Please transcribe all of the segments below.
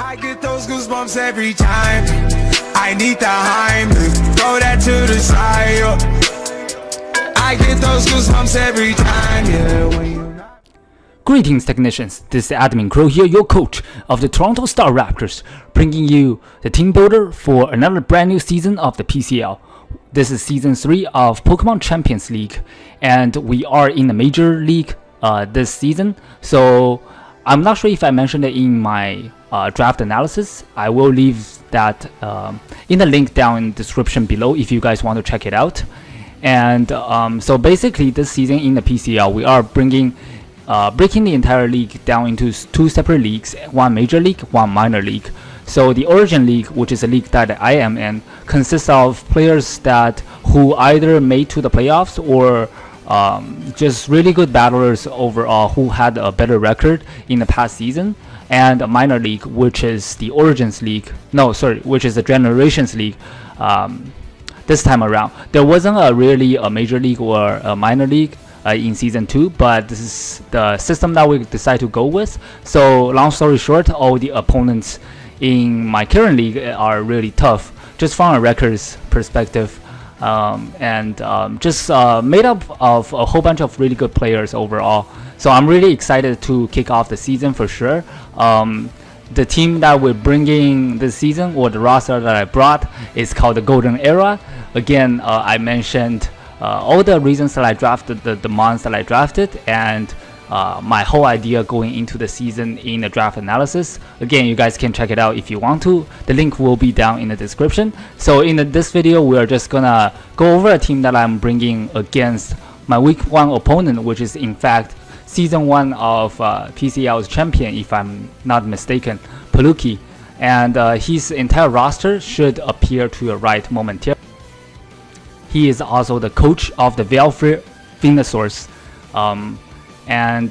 I get those goosebumps every time. I need the Heimlich, throw that to the side. I get those goosebumps every time, yeah. When you Greetings, technicians. This is Admin Crow here, your coach of the Toronto Star Raptors, bringing you the team builder for another brand new season of the PCL. This is season 3 of Pokemon Champions League, and we are in the Major League this season. So I'm not sure if I mentioned it in my draft analysis. I will leave that in the link down in the description below if you guys want to check it out. And so basically this season in the PCL, we are breaking the entire league down into 2 separate leagues, one major league, one minor league. So the Origin League, which is a league that I am in, consists of players who either made to the playoffs or just really good battlers overall who had a better record in the past season. And a minor league, which is the Origins League, which is the Generations League. This time around, there wasn't really a major league or a minor league in season 2, but this is the system that we decide to go with. So long story short, all the opponents in my current league are really tough, just from a records perspective, and just made up of a whole bunch of really good players overall. So I'm really excited to kick off the season for sure. The team that we're bringing this season, or the roster that I brought, is called the Golden Era. Again, I mentioned all the reasons that I drafted, the mons that I drafted, and my whole idea going into the season in the draft analysis. Again, you guys can check it out if you want to. The link will be down in the description. So in this video, we are just gonna go over a team that I'm bringing against my week 1 opponent, which is in fact season 1 of PCL's champion, if I'm not mistaken, Palukkie. And his entire roster should appear to your right momentarily. He is also the coach of the Vialfre Venusaurs. And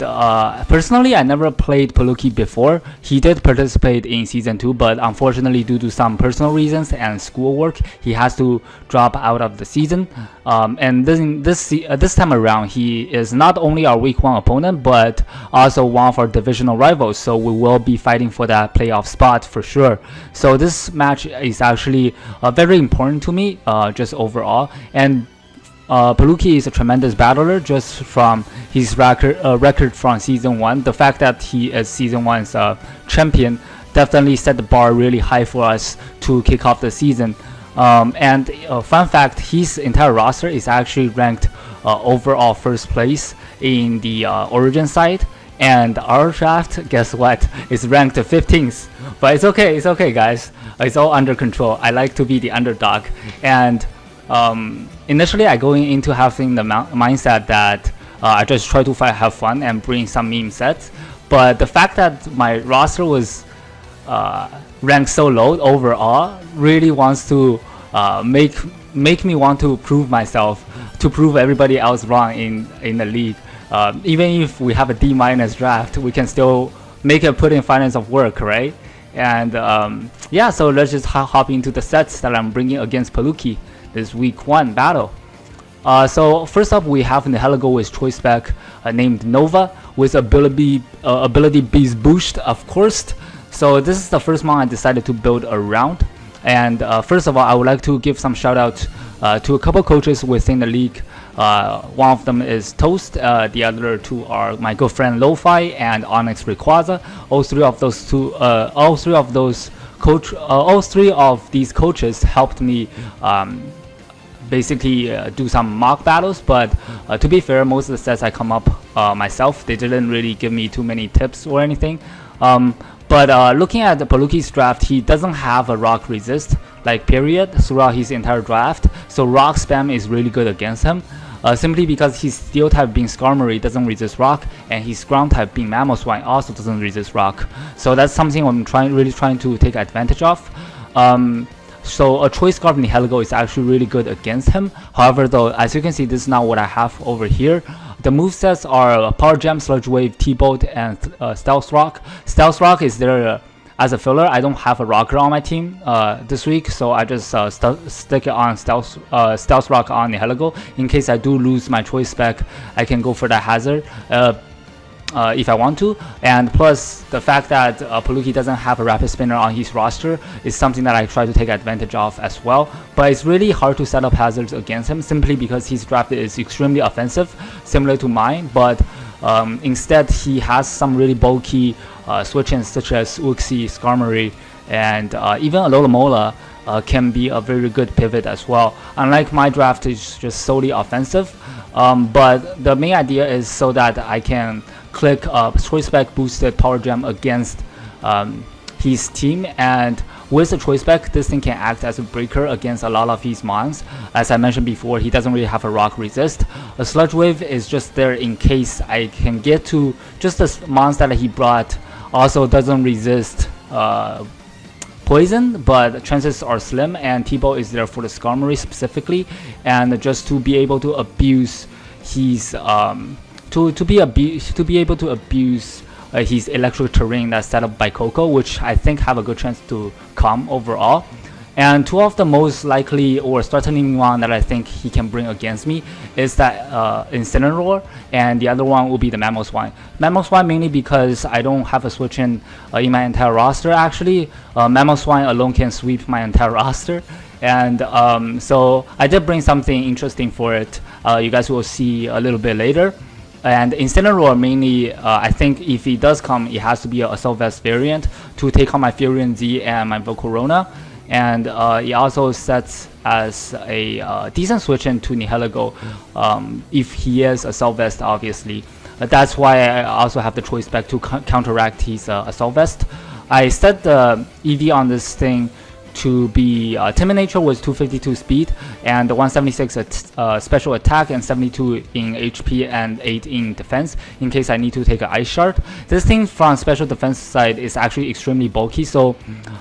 personally, I never played Palukkie before. He did participate in season 2, but unfortunately, due to some personal reasons and schoolwork, he has to drop out of the season. And this time around, he is not only our week 1 opponent, but also one of our divisional rivals. So we will be fighting for that playoff spot for sure. So this match is actually very important to me, just overall. And Palukkie is a tremendous battler just from his record from season 1. The fact that he is season 1's champion definitely set the bar really high for us to kick off the season. And fun fact, his entire roster is actually ranked overall first place in the Origin side. And our draft, guess what, is ranked 15th. But it's okay guys. It's all under control. I like to be the underdog. And initially I going into having the mindset that I just try to have fun and bring some meme sets, but the fact that my roster was ranked so low overall really wants to make me want to prove myself, to prove everybody else wrong in the league. Even if we have a D- draft, we can still make it put in finance of work, right? And yeah, so let's just hop into the sets that I'm bringing against Palukkie this week 1 battle. So first up, we have Nihilego with choice spec named Nova with ability beast boost, of course. So this is the first one I decided to build around. And first of all, I would like to give some shout out to a couple coaches within the league. One of them is Toast, the other 2 are my good friend Lo-Fi and Onyx Rayquaza. All three of these coaches helped me basically do some mock battles, but to be fair, most of the sets I come up myself. They didn't really give me too many tips or anything. But looking at the Palukkie's draft, he doesn't have a rock resist, like period, throughout his entire draft. So rock spam is really good against him. Simply because his steel type being Skarmory doesn't resist rock, and his ground type being Mamoswine also doesn't resist rock. So that's something I'm really trying to take advantage of. So a choice scarf Nihilego is actually really good against him. However, though, as you can see, this is not what I have over here. The movesets are Power Gem, Sludge Wave, T-Bolt, and Stealth Rock. Stealth Rock is there as a filler. I don't have a rocker on my team this week, so I just stick it on Stealth Rock on Nihilego. In case I do lose my choice spec, I can go for that hazard. if I want to, and plus the fact that Palukkie doesn't have a rapid spinner on his roster is something that I try to take advantage of as well. But it's really hard to set up hazards against him simply because his draft is extremely offensive, similar to mine, but instead he has some really bulky switch-ins such as Uxie, Skarmory, and even Alola can be a very good pivot as well. Unlike my draft is just solely offensive, but the main idea is so that I can click Choice Spec boosted Power Gem against his team, and with the Choice Spec, this thing can act as a breaker against a lot of his mons. As I mentioned before, he doesn't really have a rock resist. A Sludge Wave is just there in case I can get to just the mons that he brought. Also doesn't resist poison, but chances are slim, and T-Ball is there for the Skarmory specifically, and just to be able to abuse his to be able to abuse his electric terrain that's set up by Coco, which I think have a good chance to come overall. And two of the most likely or starting one that I think he can bring against me is that Incineroar, and the other one will be the Mamoswine. Mamoswine mainly because I don't have a switch in my entire roster actually. Mamoswine alone can sweep my entire roster, and so I did bring something interesting for it. You guys will see a little bit later. And Incineroar mainly, I think if he does come, it has to be a Assault Vest variant to take on my Furion Z and my Volcarona. And it also sets as a decent switch into Nihilego if he is Assault Vest, obviously. That's why I also have the Choice Spec to counteract his Assault Vest. I set the EV on this thing to be Timid Nature was 252 speed and 176 special attack and 72 in HP and 8 in defense in case I need to take an Ice Shard. This thing from special defense side is actually extremely bulky, so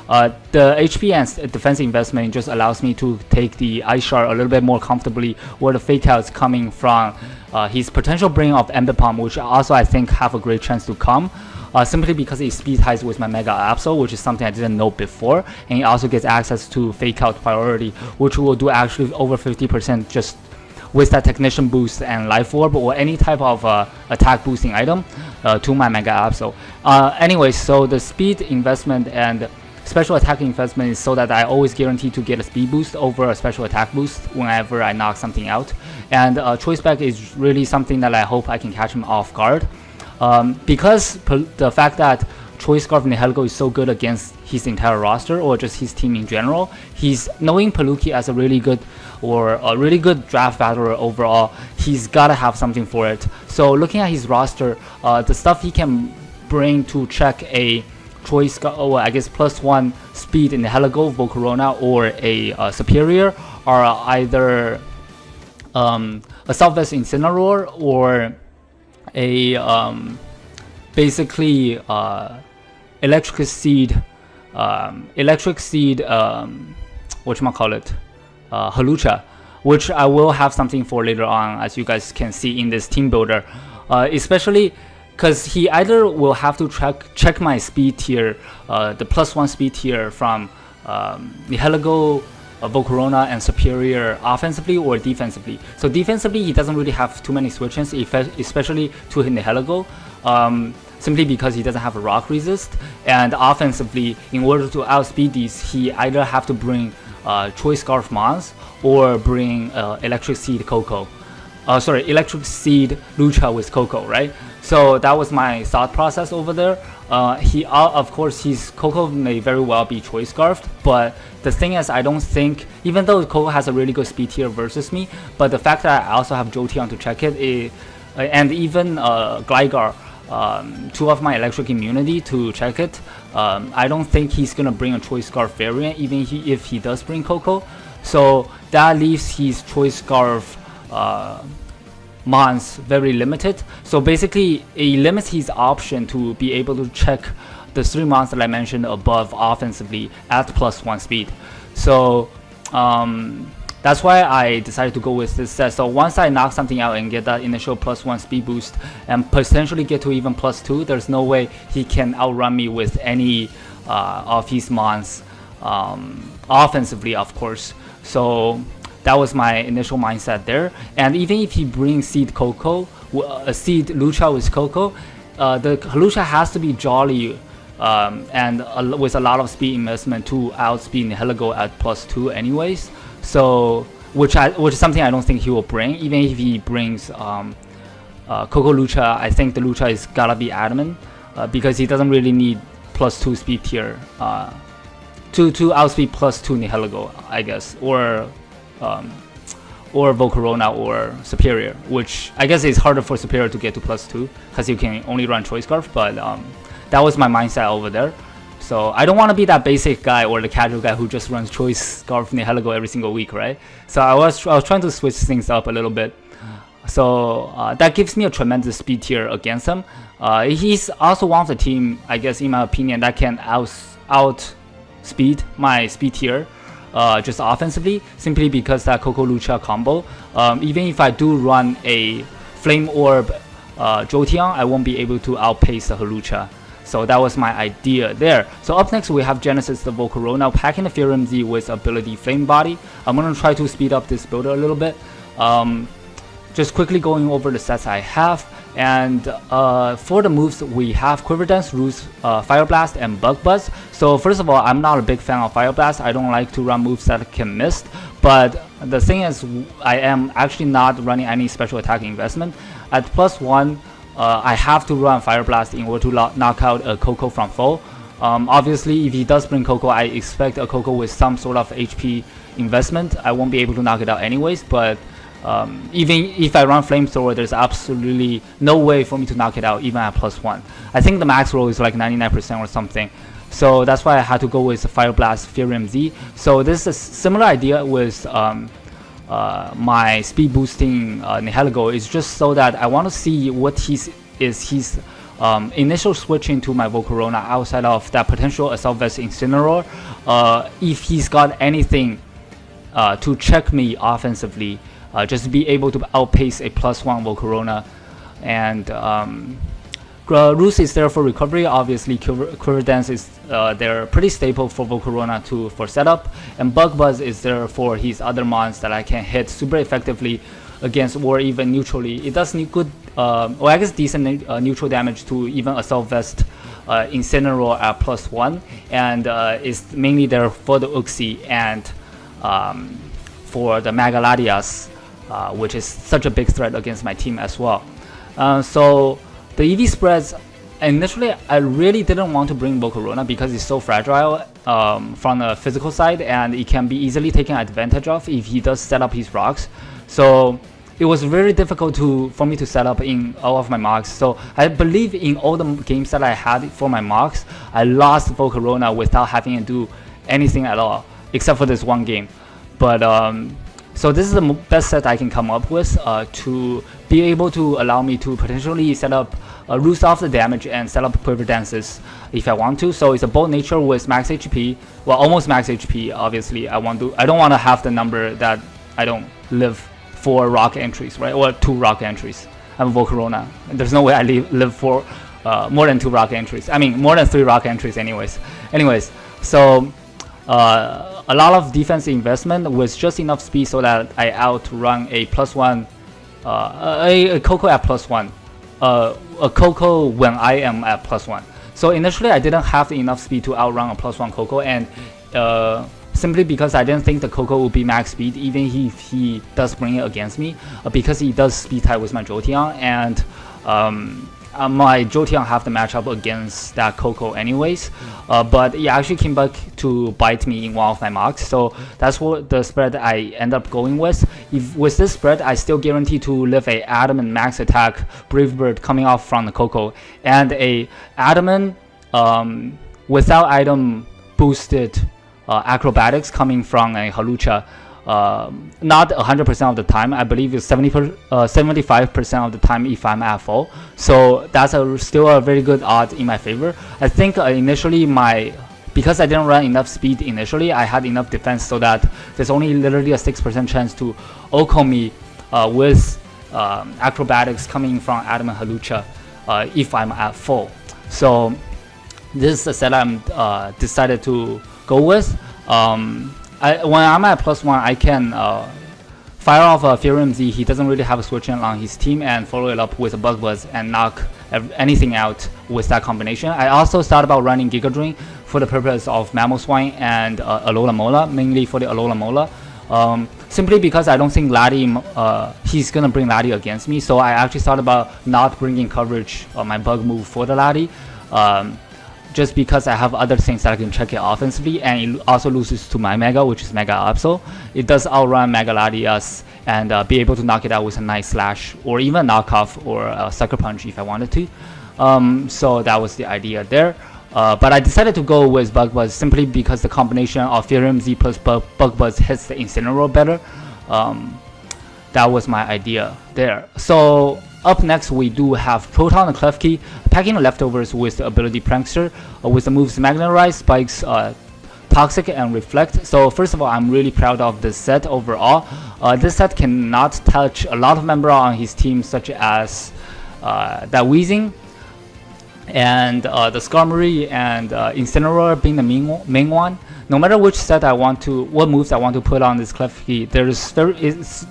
the HP and defense investment just allows me to take the Ice Shard a little bit more comfortably, where the fake outs coming from his potential bring of Ember Palm, which also I think have a great chance to come. Simply because it speed ties with my Mega Absol, which is something I didn't know before, and it also gets access to Fake Out priority, which will do actually over 50% just with that Technician boost and Life Orb or any type of attack boosting item to my Mega Absol. Anyway, so the speed investment and special attack investment is so that I always guarantee to get a speed boost over a special attack boost whenever I knock something out, and Choice Spec is really something that I hope I can catch him off guard. Because the fact that Choice Scarf Nihilego is so good against his entire roster or just his team in general, he's knowing Palukkie as a really good draft battler overall, he's gotta have something for it. So looking at his roster, the stuff he can bring to check a Choice Scarf, I guess +1 speed in Nihilego, Volcarona, or a Superior are either Assault Vest Incineroar or a basically electric seed whatchamacallit, Halucha, which I will have something for later on, as you guys can see in this team builder, especially because he either will have to check my speed tier, the +1 speed tier from Nihilego, Volcarona, and Superior offensively or defensively. So defensively, he doesn't really have too many switch-ins, especially to Nihilego, simply because he doesn't have a rock resist. And offensively, in order to outspeed these, he either have to bring Choice Scarf Mons or bring Electric Seed Coco. Electric Seed Lucha with Coco, right? So that was my thought process over there. Of course, his Coco may very well be Choice Scarfed, but the thing is, I don't think, even though Coco has a really good speed tier versus me, but the fact that I also have Jolteon to check it, and even Gligar, two of my electric immunity to check it, I don't think he's gonna bring a Choice Scarf variant, even if he does bring Coco. So that leaves his Choice Scarf Mons very limited. So basically, it limits his option to be able to check the 3 mons that I mentioned above offensively at +1 speed. So that's why I decided to go with this set. So once I knock something out and get that initial +1 speed boost and potentially get to even +2, there's no way he can outrun me with any of his mons offensively, of course. So that was my initial mindset there. And even if he brings Seed Coco, Seed Lucha with Coco, the Halucha has to be jolly and with a lot of speed investment to outspeed Nihilego at +2 anyways. So which is something I don't think he will bring. Even if he brings Coco Lucha, I think the Lucha is gotta be adamant because he doesn't really need +2 speed tier to outspeed +2 Nihilego, I guess, or Volcarona or Superior, which I guess is harder for Superior to get to +2 because you can only run Choice Scarf, but that was my mindset over there. So I don't want to be that basic guy or the casual guy who just runs Choice Scarf Nihilego every single week, right? So I was trying to switch things up a little bit. So that gives me a tremendous speed tier against him. He's also one of the team, I guess, in my opinion, that can outspeed my speed tier just offensively, simply because that Coco Lucha combo. Even if I do run a Flame Orb Jotian, I won't be able to outpace the Halucha. So that was my idea there. So up next we have Genesis the Volcarona packing the Fury Z with ability Flame Body. I'm going to try to speed up this builder a little bit. Just quickly going over the sets I have. And for the moves, we have Quiver Dance, Roost, Fire Blast, and Bug Buzz. So first of all, I'm not a big fan of Fire Blast. I don't like to run moves that can miss. But the thing is, I am actually not running any special attack investment. At +1, I have to run Fire Blast in order to knock out a Coco from foe. Obviously, if he does bring Coco, I expect a Coco with some sort of HP investment. I won't be able to knock it out anyways, but even if I run Flamethrower, there's absolutely no way for me to knock it out even at +1. I think the max roll is like 99% or something. So that's why I had to go with Fire Blast Fury Z. So this is a similar idea with my speed boosting Nihilego. It's just so that I want to see what his initial switching to my Volcarona outside of that potential Assault Vest Incineroar. If he's got anything to check me offensively, just to be able to outpace a +1 Volcarona. And Roost is there for recovery. Obviously, Quiver Dance is they're pretty staple for Volcarona for setup, and Bug Buzz is there for his other mons that I can hit super effectively against, or even neutrally. It does good, or I guess decent neutral damage to even Assault Vest Incineroar at +1, and is mainly there for the Uxie and for the Megaladias, which is such a big threat against my team as well. So the EV spreads, initially I really didn't want to bring Volcarona because it's so fragile from the physical side, and it can be easily taken advantage of if he does set up his rocks. So it was very difficult for me to set up in all of my mocks. So I believe in all the games that I had for my mocks, I lost Volcarona without having to do anything at all, except for this one game. But so this is the best set I can come up with to be able to allow me to potentially set up roost off the damage and set up Quiver Dances if I want to. So it's a bold nature with max HP, well, almost max HP. Obviously, I don't want to have the number that I don't live 4 rock entries, right, or 2 rock entries. I'm Volcarona. There's no way I live for more than 2 rock entries. I mean, more than 3 rock entries, anyways. So a lot of defense investment with just enough speed so that I outrun a +1, a Coco at +1, a Coco when I am at +1. So initially I didn't have enough speed to outrun a +1 Coco, and simply because I didn't think the Coco would be max speed, even if he does bring it against me, because he does speed tie with my Jotian, and my Jotian have the matchup against that Coco anyways, but it actually came back to bite me in one of my mocks. So that's what the spread I end up going with. With this spread, I still guarantee to live a Adamant max attack Brave Bird coming off from the Coco, and a Adamant without item boosted acrobatics coming from a Halucha. Not 100% of the time. I believe it's 75% of the time if I'm at full. So that's still a very good odds in my favor. I think initially because I didn't run enough speed initially, I had enough defense so that there's only literally a 6% chance to OCO me with acrobatics coming from Adam and Halucha if I'm at full. So this is the set I'm decided to go with. When I'm at +1, I can fire off a Fury Z. He doesn't really have a switch in on his team, and follow it up with a Bug Buzz and knock anything out with that combination. I also thought about running Giga Drain for the purpose of Mamoswine and Alola Mola, mainly for the Alola Mola. Simply because I don't think Laddie, he's gonna bring Laddie against me, so I actually thought about not bringing coverage on my bug move for the Laddie, just because I have other things that I can check it offensively, and it also loses to my Mega, which is Mega Absol. It does outrun Mega Latias and be able to knock it out with a nice slash, or even a knockoff or a sucker punch if I wanted to. So that was the idea there. But I decided to go with Bug Buzz simply because the combination of Fury Z plus Bug Buzz hits the Incineroar better. That was my idea there. So up next we do have Proton and Klefki packing the leftovers with the ability Prankster with the moves Magnetize, Spikes, Toxic, and Reflect. So first of all, I'm really proud of this set overall. This set cannot touch a lot of members on his team, such as that Weezing and the Skarmory and Incineroar being the main one. No matter which set I want to, what moves I want to put on this Klefki,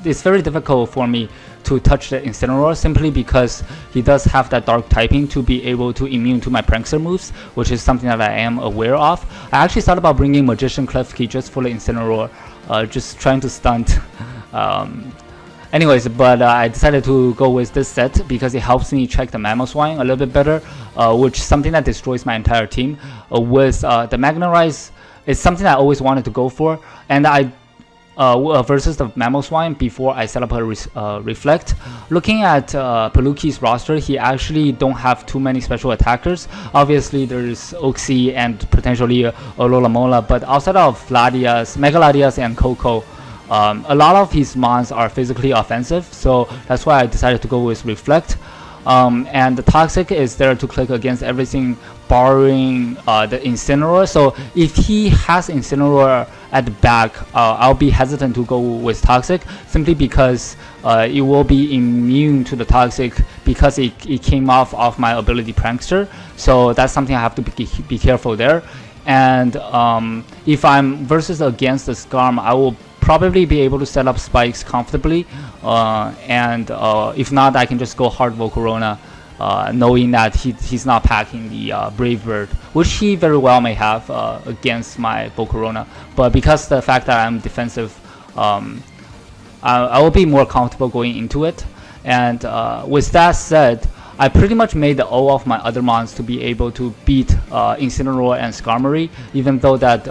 it's very difficult for me to touch the Incineroar simply because he does have that dark typing to be able to immune to my Prankster moves, which is something that I am aware of. I actually thought about bringing Magician Klefki just for the Incineroar, just trying to stunt. Anyways, but I decided to go with this set because it helps me check the Mamoswine a little bit better, which is something that destroys my entire team. With the Magnetize, it's something I always wanted to go for, and I versus the Mamoswine before I set up a Reflect. Looking at Palukkie's roster, he actually don't have too many special attackers. Obviously, there's Oxy and potentially Alola Mola, but outside of Latias, Mega Latias, and Coco, a lot of his mons are physically offensive, so that's why I decided to go with Reflect. And the Toxic is there to click against everything barring the Incineroar. So if he has Incineroar at the back, I'll be hesitant to go with Toxic simply because it will be immune to the Toxic because it came off of my ability Prankster. So that's something I have to be careful there. And if I'm versus against the Skarm, I will probably be able to set up Spikes comfortably, and if not, I can just go hard Volcarona, knowing that he's not packing the Brave Bird, which he very well may have against my Volcarona. But because the fact that I'm defensive, I will be more comfortable going into it. And with that said, I pretty much made all of my other mons to be able to beat Incineroar and Skarmory, even though that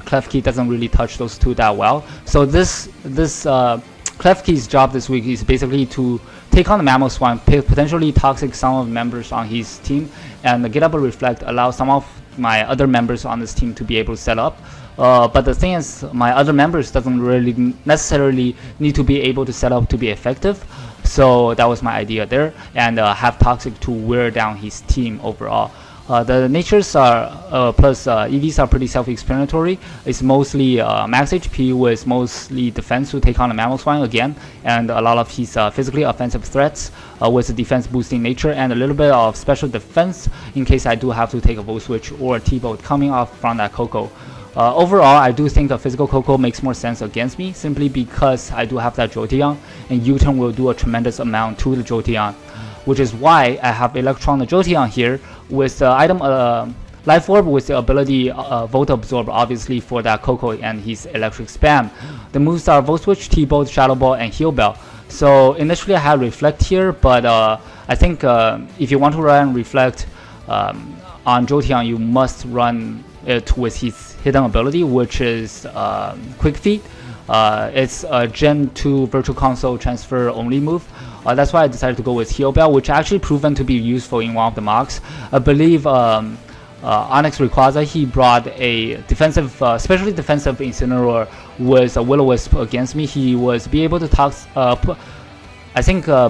Klefki doesn't really touch those two that well. So this Klefki's job this week is basically to take on the Mamoswine, potentially toxic some of the members on his team, and get up a Reflect, allow some of my other members on this team to be able to set up. But the thing is, my other members doesn't really necessarily need to be able to set up to be effective. So that was my idea there, and have Toxic to wear down his team overall. The natures are plus EVs are pretty self-explanatory. It's mostly max HP with mostly defense to take on the Mamoswine again, and a lot of his physically offensive threats with a defense boosting nature, and a little bit of special defense in case I do have to take a Volt Switch or a T-Bolt coming off from that Coco. Overall, I do think a physical Coco makes more sense against me, simply because I do have that Jolteon, and U-turn will do a tremendous amount to the Jolteon, which is why I have Electron the Jolteon here with the item Life Orb with the ability Volt Absorb, obviously for that Coco and his Electric Spam. The moves are Volt Switch, T-Bolt, Shadow Ball, and Heal Bell. So initially I had Reflect here, but I think if you want to run Reflect on Jolteon, you must run it with his hidden ability, which is Quick Feet. It's a Gen 2 Virtual Console transfer only move. That's why I decided to go with Heal Bell, which actually proven to be useful in one of the mocks. I believe Onyx Rayquaza, he brought a defensive, especially defensive Incineroar with a Will-O-Wisp against me. He was be able to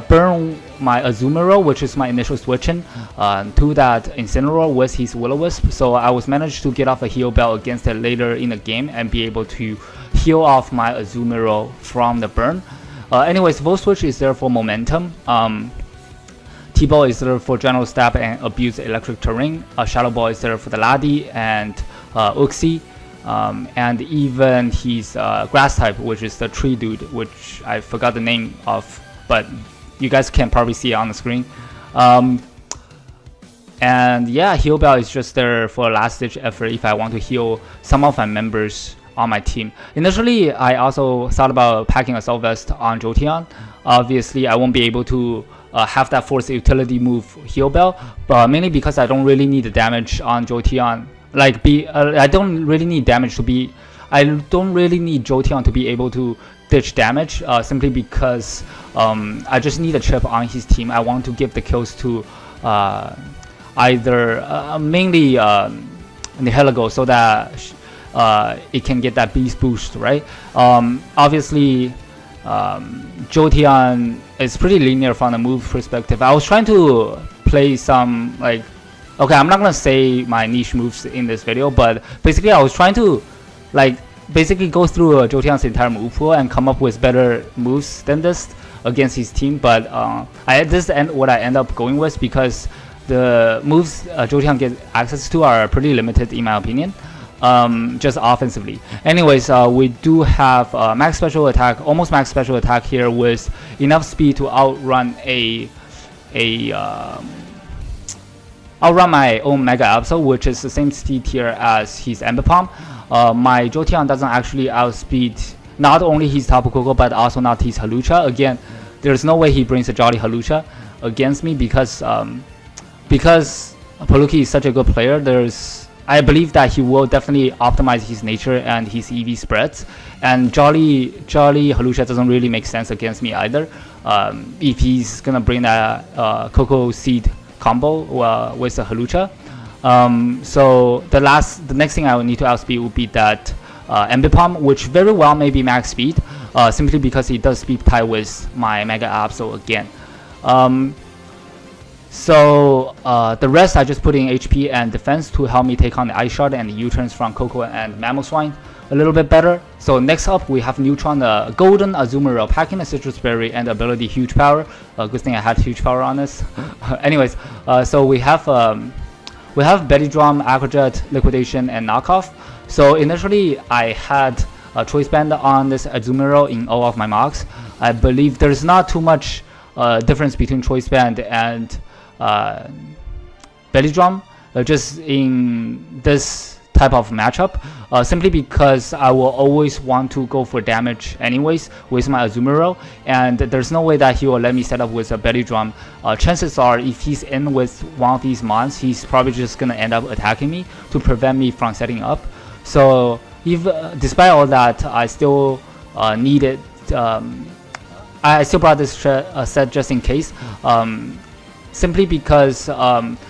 burn my Azumarill, which is my initial switching, to that Incineroar with his Will-O-Wisp. So I was managed to get off a Heal Bell against it later in the game and be able to heal off my Azumarill from the burn. Anyways, Volt Switch is there for momentum. T-Ball is there for general stab and abuse electric terrain. Shadow Ball is there for the Ladi and Uxie. And even his grass type, which is the tree dude, which I forgot the name of, but you guys can probably see it on the screen. And yeah, heal bell is just there for a last ditch effort if I want to heal some of my members on my team. Initially, I also thought about packing Assault Vest on Jotian. Obviously, I won't be able to have that force utility move heal bell, but mainly because I don't really need the damage on Jotian. Like I don't really need damage to be. I don't really need Jotian to be able to ditch damage. Simply because I just need a chip on his team. I want to give the kills to either mainly Nihilego, so that it can get that beast boost, right? Obviously, Jotian is pretty linear from the move perspective. I was trying to play some like, okay, I'm not gonna say my niche moves in this video, but basically I was trying to like basically go through Jotian's entire move pool and come up with better moves than this against his team. But what I end up going with, because the moves Jotian gets access to are pretty limited in my opinion, just offensively. Anyways, we do have max special attack, almost max special attack here, with enough speed to outrun outrun my own Mega Absol, which is the same speed tier as his Ember Palm. My Jotian doesn't actually outspeed not only his Tapu Koko but also not his Hawlucha. Again, there's no way he brings a Jolly Hawlucha against me, because Palukkie is such a good player. I believe that he will definitely optimize his nature and his EV spreads, and Jolly Hawlucha doesn't really make sense against me either. If he's gonna bring that Cocoa Seed combo with the Hawlucha. So the next thing I would need to outspeed would be that Ember Palm, which very well may be max speed, simply because it does speed tie with my Mega Absol again. So the rest I just put in HP and defense to help me take on the Ice Shard and the U-turns from Coco and Mamoswine a little bit better. So next up we have Neutron, the Golden Azumarill, packing a Citrus Berry and ability Huge Power. Good thing I had Huge Power on this. Anyways, so we have Betty Drum, Aquajet, Liquidation, and Knockoff. So initially I had a Choice Band on this Azumarill in all of my mocks. I believe there's not too much difference between Choice Band and Belly Drum, just in this type of matchup, simply because I will always want to go for damage anyways with my Azumarill, and there's no way that he will let me set up with a Belly Drum. Chances are, if he's in with one of these mons, he's probably just gonna end up attacking me to prevent me from setting up. So despite all that, I still needed. I still brought this set just in case. Simply because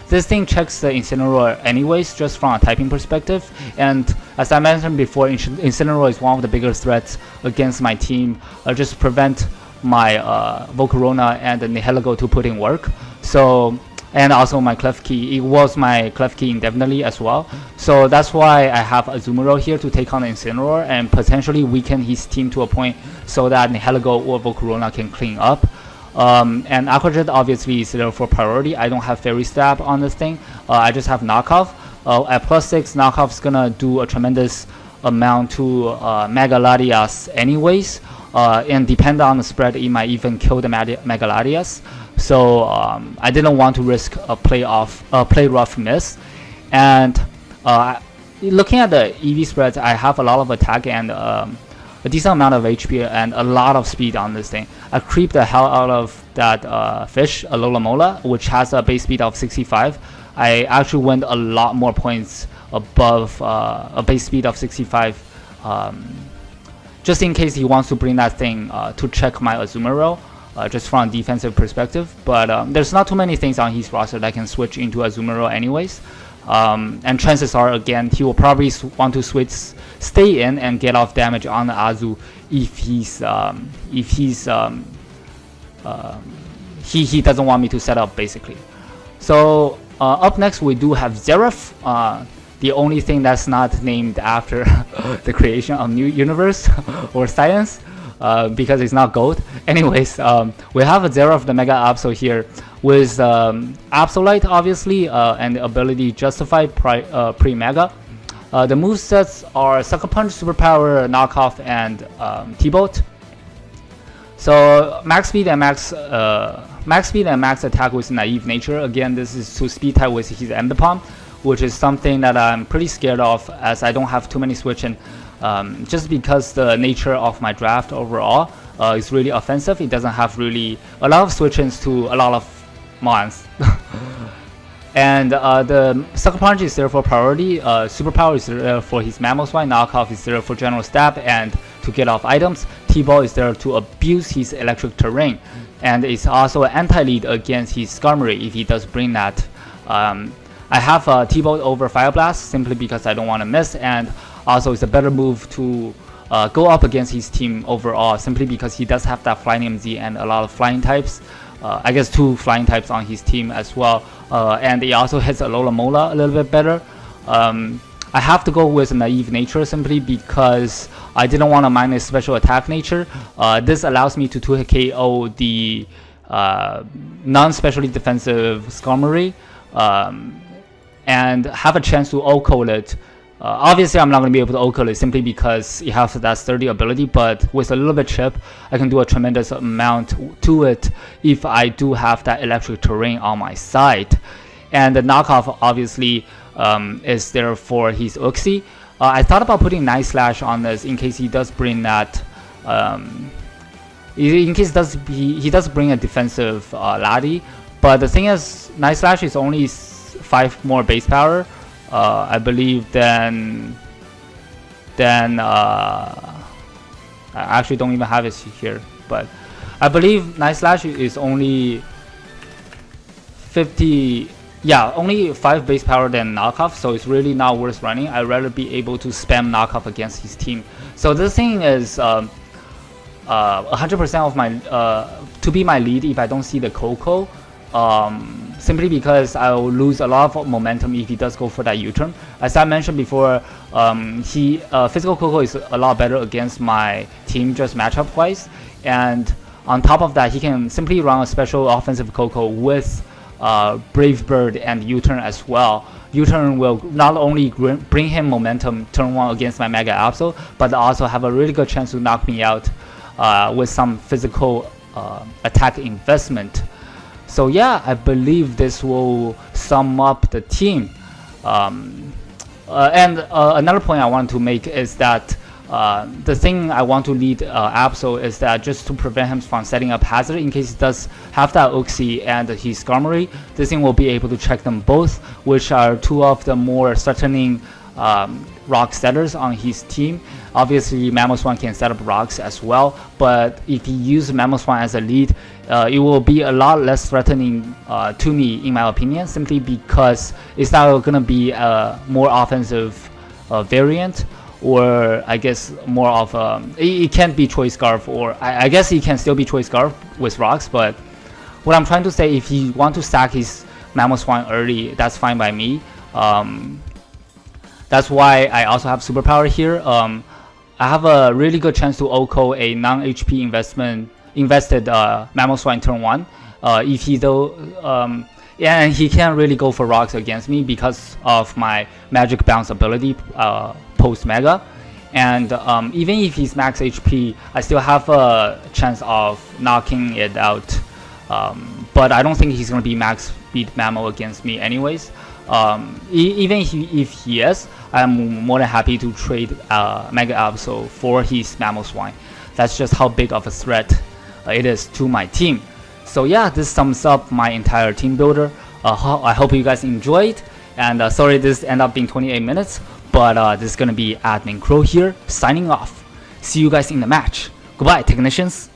this thing checks the Incineroar anyways, just from a typing perspective, and as I mentioned before, Incineroar is one of the bigger threats against my team, just prevent my Volcarona and the Nihilego to put in work. So, and also my Klefki, it was my Klefki indefinitely as well. So that's why I have Azumarill here to take on the Incineroar and potentially weaken his team to a point so that Nihilego or Volcarona can clean up. And Aquajet obviously is there for priority. I don't have Fairy Stab on this thing. I just have Knockoff. At +6, Knockoff's gonna do a tremendous amount to Mega Latias anyways. And depending on the spread, it might even kill the Mega Latias. So I didn't want to risk a play rough miss. And looking at the EV spreads, I have a lot of attack and a decent amount of HP and a lot of speed on this thing. I creeped the hell out of that fish, Alola Mola, which has a base speed of 65. I actually went a lot more points above a base speed of 65, just in case he wants to bring that thing to check my Azumarill, just from a defensive perspective. But there's not too many things on his roster that can switch into Azumarill anyways. And chances are, again, he will probably want to stay in and get off damage on the Azu if he doesn't want me to set up, basically. So up next we do have Zeref, the only thing that's not named after the creation of new universe or science, because it's not gold. Anyways, we have a Zeref, the Mega Absol here, with Absolite obviously, and the ability Justify pre-Mega. The movesets are Sucker Punch, Superpower, Knockoff, and T-Bolt. So max speed and max max speed and max attack with naive nature. Again, this is to speed type with his Emdapom, which is something that I'm pretty scared of, as I don't have too many switch, and just because the nature of my draft overall is really offensive. It doesn't have really a lot of switch-ins to a lot of mons. And the Sucker Punch is there for priority, Superpower is there for his Mamoswine, Knockoff is there for general stab and to get off items, T-Ball is there to abuse his electric terrain, and it's also an anti-lead against his Skarmory if he does bring that. I have T-Ball over Fire Blast simply because I don't want to miss, and also it's a better move to go up against his team overall, simply because he does have that Flying MZ and a lot of flying types. I guess 2 flying types on his team as well, and he also hits Alola Mola a little bit better. I have to go with naive nature simply because I didn't want to minus special attack nature. This allows me to 2-hit KO the non-specially defensive Skarmory, and have a chance to O-code it. Obviously, I'm not going to be able to O-code it simply because it has that sturdy ability, but with a little bit chip, I can do a tremendous amount to it if I do have that electric terrain on my side. And the Knockoff obviously is there for his Uxie. I thought about putting Night Slash on this in case he does bring that. In case he does bring a defensive Laddie, but the thing is, Night Slash is only 5 more base power, I believe. Then I actually don't even have it here, but I believe Night Slash is only 50. Yeah, only 5 base power than Knockoff, so it's really not worth running. I'd rather be able to spam Knockoff against his team. So this thing is 100% of my to be my lead if I don't see the Coco, simply because I'll lose a lot of momentum if he does go for that U-turn. As I mentioned before, physical Coco is a lot better against my team just matchup wise, and on top of that, he can simply run a special offensive Coco with Brave Bird and U-turn as well. U-turn will not only bring him momentum turn 1 against my Mega Absol, but also have a really good chance to knock me out with some physical attack investment. So yeah, I believe this will sum up the team. And another point I want to make is that the thing I want to lead Absol is that just to prevent him from setting up hazard in case he does have that Uxie and his Skarmory, this thing will be able to check them both, which are 2 of the more threatening rock setters on his team. Obviously, Mamoswine can set up rocks as well, but if he uses Mamoswine as a lead, it will be a lot less threatening to me, in my opinion, simply because it's not going to be a more offensive variant, or I guess more of a, it can't be Choice Scarf, or I guess it can still be Choice Scarf with rocks. But what I'm trying to say, if he want to stack his Mamoswine early, that's fine by me. That's why I also have Superpower here. I have a really good chance to OCO a non-HP invested Mamoswine turn 1. If he though, and he can't really go for rocks against me because of my Magic Bounce ability post Mega. And even if he's max HP, I still have a chance of knocking it out. But I don't think he's going to be max speed Mamo against me anyways. Even if he is, I'm more than happy to trade Mega Absol for his Mamoswine. That's just how big of a threat it is to my team. So yeah, this sums up my entire team builder. I hope you guys enjoyed, and sorry this ended up being 28 minutes, but this is gonna be Admin Crow here signing off. See you guys in the match. Goodbye, technicians.